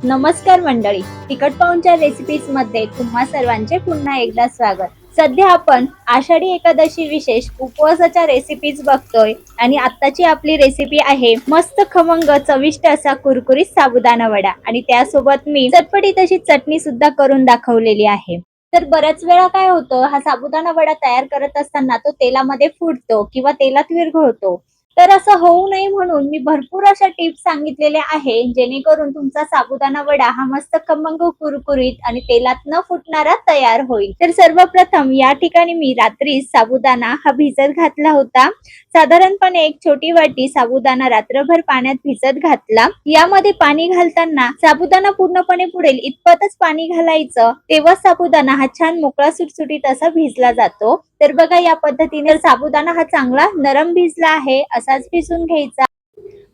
नमस्कार मंडळी, तिखट पाहुणच्या रेसिपीज मध्ये तुम्हा सर्वांचे पुन्हा एकदा स्वागत. सध्या आपण आषाढी एकादशी विशेष उपवासाच्या रेसिपीज बघतोय आणि आत्ताची आपली रेसिपी आहे मस्त खमंग चविष्ट असा कुरकुरीत साबुदाणा वडा आणि त्यासोबत मी चटपटीत अशी चटणी सुद्धा करून दाखवलेली आहे. तर बऱ्याच वेळा काय होतं, हा साबुदाणा वडा तयार करत असताना तो तेलामध्ये फुटतो किंवा तेलात विरघळतो. तर असं होऊ नये म्हणून मी भरपूर अशा टिप्स सांगितलेल्या आहे, जेणेकरून तुमचा साबुदाणा वडा हा मस्त खमंग कुरकुरीत आणि तेलात न फुटणारा तयार होईल. तर सर्वप्रथम या ठिकाणी मी रात्री साबुदाणा हा भिजत घातला होता. साधारणपणे एक छोटी वाटी साबुदाणा रात्रभर पाण्यात भिजत घातला. यामध्ये पाणी घालताना साबुदाणा पूर्णपणे बुडेल इतपतच पाणी घालायचं, तेव्हा साबुदाणा हा छान मोकळा सुटसुटीत असा भिजला जातो. तर बघा, या पद्धतीने साबुदाणा हा चांगला नरम भिजला आहे असाच भिजून घ्यायचा.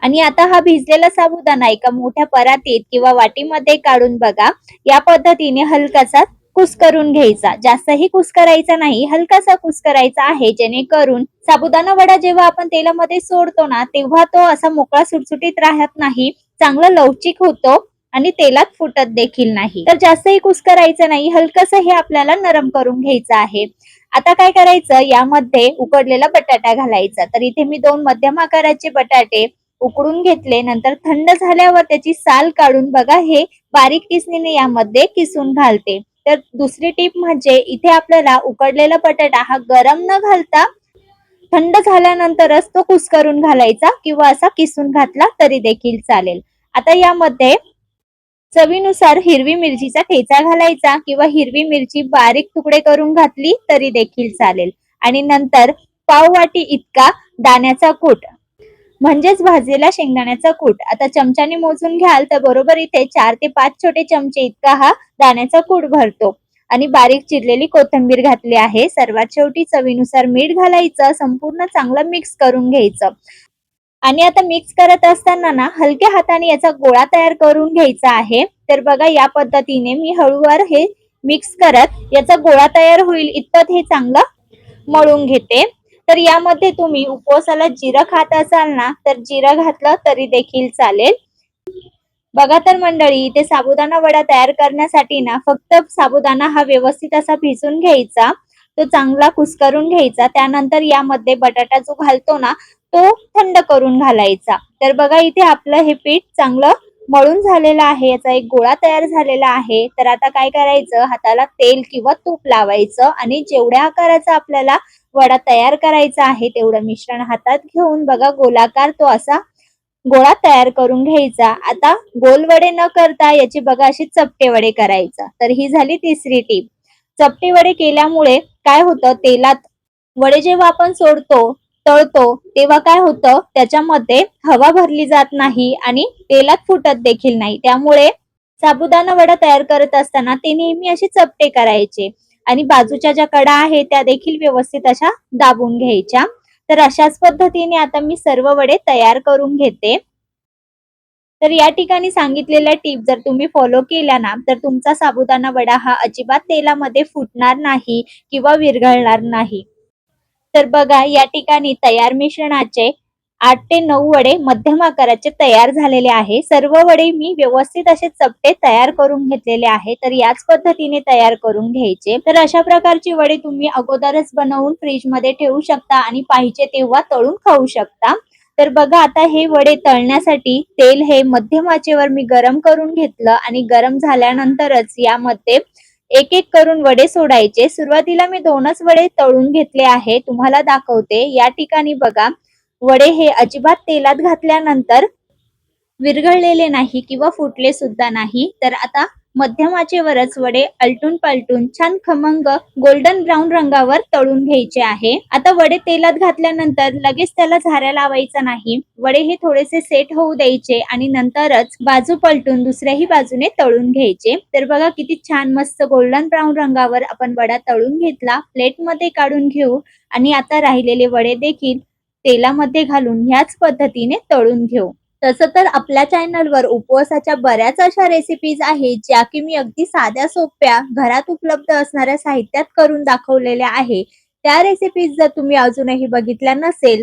आणि आता हा भिजलेला साबुदाणा एका मोठ्या परातीत किंवा वाटीमध्ये काढून बघा, या पद्धतीने हलकासा कुस्करून घ्यायचा. जास्तही कुस्करायचा नाही, हलकासा कुस्करायचा आहे, जेणेकरून साबुदाणा वडा जेव्हा आपण तेलामध्ये सोडतो ना, तेव्हा तो असा मोकळा सुटसुटीत राहत नाही, चांगला लवचिक होतो आणि तेलात फुटत देखील नाही. तर जास्तही कुस्करायचं नाही, हलकसं हे आपल्याला नरम करून घ्यायचं आहे. आता काय करायचं, यामध्ये उकडलेला बटाटा घालायचा. तर इथे मी 2 मध्यम आकाराचे बटाटे उकडून घेतले. नंतर थंड झाल्यावर त्याची साल काढून बघा, हे बारीक किसणीने यामध्ये किसून घालते. तर दुसरी टीप म्हणजे इथे आपल्याला उकडलेला बटाटा हा गरम न घालता थंड झाल्यानंतरच तो कुस्करून घालायचा किंवा असा किसून घातला तरी देखील चालेल. आता यामध्ये चवीनुसार हिरवी मिरचीचा ठेचा घालायचा किंवा हिरवी मिरची बारीक तुकडे करून घातली तरी देखील चालेल. आणि नंतर पाव वाटी इतका दाण्याचा कूट म्हणजेच भाजलेला शेंगदाण्याचा कूट. आता चमच्याने मोजून घ्याल तर बरोबर इथे 4 ते 5 छोटे चमचे इतका हा दाण्याचा कूट भरतो. आणि बारीक चिरलेली कोथिंबीर घातली आहे. सर्वात शेवटी चवीनुसार मीठ घालायचं, संपूर्ण चांगलं मिक्स करून घ्यायचं. आणि आता मिक्स करत असताना ना, हलक्या हाताने याचा गोळा तयार करून घ्यायचा आहे. तर बघा, या पद्धतीने मी हळूवार हे मिक्स करत याचा गोळा तयार होईल इतपत हे चांगलं मळून घेते. तर यामध्ये तुम्ही उपवासाला जिरं खात असाल ना, तर जिरं घातलं तरी देखील चालेल. बघा तर मंडळी, इथे साबुदाणा वडा तयार करण्यासाठी ना, फक्त साबुदाणा हा व्यवस्थित असा भिजून घ्यायचा, तो चांगला कुस्करून घ्यायचा. त्यानंतर यामध्ये बटाटा जो घालतो ना, तो थंड करून घालायचा. तर बघा, इथे आपलं हे पीठ चांगलं मळून झालेलं आहे, याचा एक गोळा तयार झालेला आहे. तर आता काय करायचं, हाताला तेल किंवा तूप लावायचं आणि जेवढ्या आकाराचा आपल्याला वडा तयार करायचा आहे तेवढं मिश्रण हातात घेऊन बघा, गोलाकार तो असा गोळा तयार करून घ्यायचा. आता गोल वडे न करता याची बघा अशी चपटे वडे करायचा. तर ही झाली तिसरी टीप. चपटे वडे केल्यामुळे काय होतं, तेलात वडे जेव्हा आपण सोडतो, तळतो, तेव्हा काय होतं, त्याच्यामध्ये हवा भरली जात नाही आणि तेलात फुटत देखील नाही. त्यामुळे साबुदाणा वडा तयार करत असताना ते नेहमी असे चपटे करायचे आणि बाजूच्या ज्या कडा आहेत त्या देखील व्यवस्थित अशा दाबून घ्यायच्या. तर अशाच पद्धतीने आता मी सर्व वडे तयार करून घेते. तर या ठिकाणी सांगितलेल्या टिप जर तुम्ही फॉलो केल्या ना, तर तुमचा साबुदाणा वडा हा अजिबात तेलामध्ये फुटणार नाही किंवा विरघळणार नाही. तर बघा, या ठिकाणी तयार मिश्रणाचे 8 ते 9 वडे मध्यम आकाराचे तयार झालेले आहे. सर्व वडे मी व्यवस्थित असे चपटे तयार करून घेतलेले आहे. तर याच पद्धतीने तयार करून घ्यायचे. तर अशा प्रकारची वडे तुम्ही अगोदरच बनवून फ्रीजमध्ये ठेवू शकता आणि पाहिजे तेव्हा तळून खाऊ शकता. तर बघा, आता हे वडे तळण्यासाठी तेल हे मध्यम आचेवर मी गरम करून घेतलं आणि गरम झाल्यानंतरच यामध्ये एक एक करून वडे सोडायचे. सुरुवातीला मी 2च वडे तळून घेतले आहे, तुम्हाला दाखवते. या ठिकाणी बघा, वडे हे अजिबात तेलात घातल्यानंतर विरघळलेले नाही किंवा फुटले सुद्धा नाही. तर आता मध्यम आचेवरच वडे आलटून पालटून छान खमंग गोल्डन ब्राऊन रंगावर तळून घ्यायचे आहे. आता वडे तेलात घातल्यानंतर लगेच त्याला झाऱ्या लावायचा नाही. वडे हे थोडेसे सेट होऊ द्यायचे आणि नंतरच बाजू पलटून दुसऱ्याही बाजूने तळून घ्यायचे. तर बघा, किती छान मस्त गोल्डन ब्राऊन रंगावर आपण वडा तळून घेतला. प्लेटमध्ये काढून घेऊ आणि आता राहिलेले वडे देखील तेलामध्ये घालून ह्याच पद्धतीने तळून घेऊ. तसं तर आपल्या चॅनलवर उपवासाच्या बऱ्याच अशा रेसिपीज आहेत, ज्या की मी अगदी साध्या सोप्या घरात उपलब्ध असणाऱ्या साहित्यात करून दाखवलेल्या आहे. त्या रेसिपीज जर तुम्ही अजूनही बघितल्या नसेल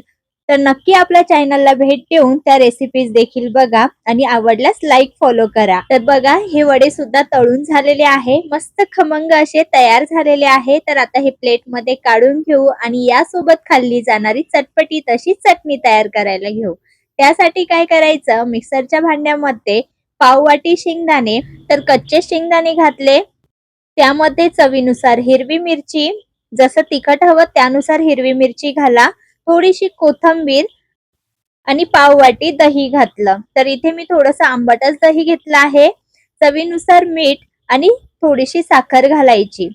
तर नक्की आपल्या चॅनलला भेट देऊन त्या रेसिपीज देखील बघा आणि आवडल्यास लाईक फॉलो करा. तर बघा हे वडे सुद्धा तळून झालेले आहे, मस्त खमंग असे तयार झालेले आहे. तर आता हे प्लेट मध्ये काढून घेऊ आणि यासोबत खाल्ली जाणारी चटपटी तशी चटणी तयार करायला घेऊ. त्यासाठी काय करायचं, मिक्सरच्या भांड्यामध्ये पाव वाटी शेंगदाणे, तर कच्चे शेंगदाणे घातले, त्यामध्ये चवीनुसार हिरवी मिरची, जसं तिखट हवं त्यानुसार हिरवी मिरची घाला, थोडीशी कोथिंबीर आणि पाव वाटी दही घातलं. तर इथे मी थोडंसं आंबटच दही घेतलं आहे. चवीनुसार मीठ आणि थोडीशी साखर घालायची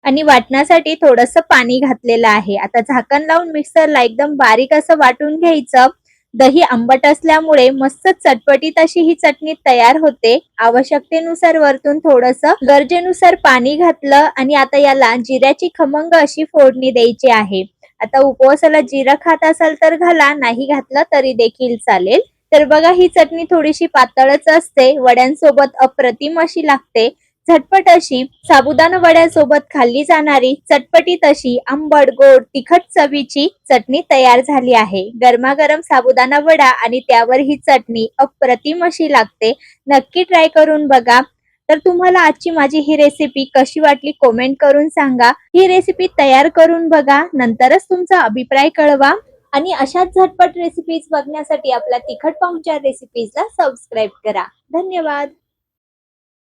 आणि वाटण्यासाठी थोडंसं पाणी घातलेलं आहे. आता झाकण लावून मिक्सरला एकदम बारीक असं वाटून घ्यायचं. दही आंबट असल्यामुळे मस्त चटपटीत अशी ही चटणी तयार होते. आवश्यकतेनुसार वरतून थोडंसं गरजेनुसार पाणी घातलं आणि आता याला जिऱ्याची खमंग अशी फोडणी द्यायची आहे. आता उपवासाला जिरं खात असाल तर घाला, नाही घातलं तरी देखील चालेल. तर बघा ही चटणी थोडीशी पातळच असते, वड्यांसोबत अप्रतिम अशी लागते. झटपट अशी साबुदाणा वड्यासोबत खाल्ली जाणारी चटपटीत अशी आंबट गोड तिखट चवीची चटणी तयार झाली आहे. गरमागरम साबुदाणा वडा आणि त्यावर ही चटणी अप्रतिम अशी लागते. नक्की ट्राय करून बघा. तर तुम्हाला आजची माझी ही रेसिपी कशी वाटली कमेंट करून सांगा. ही रेसिपी तयार करून बघा, नंतरच तुमचा अभिप्राय कळवा आणि अशाच झटपट रेसिपीज बघण्यासाठी आपल्या तिखट पाहुणचार रेसिपीजला सबस्क्राईब करा. धन्यवाद.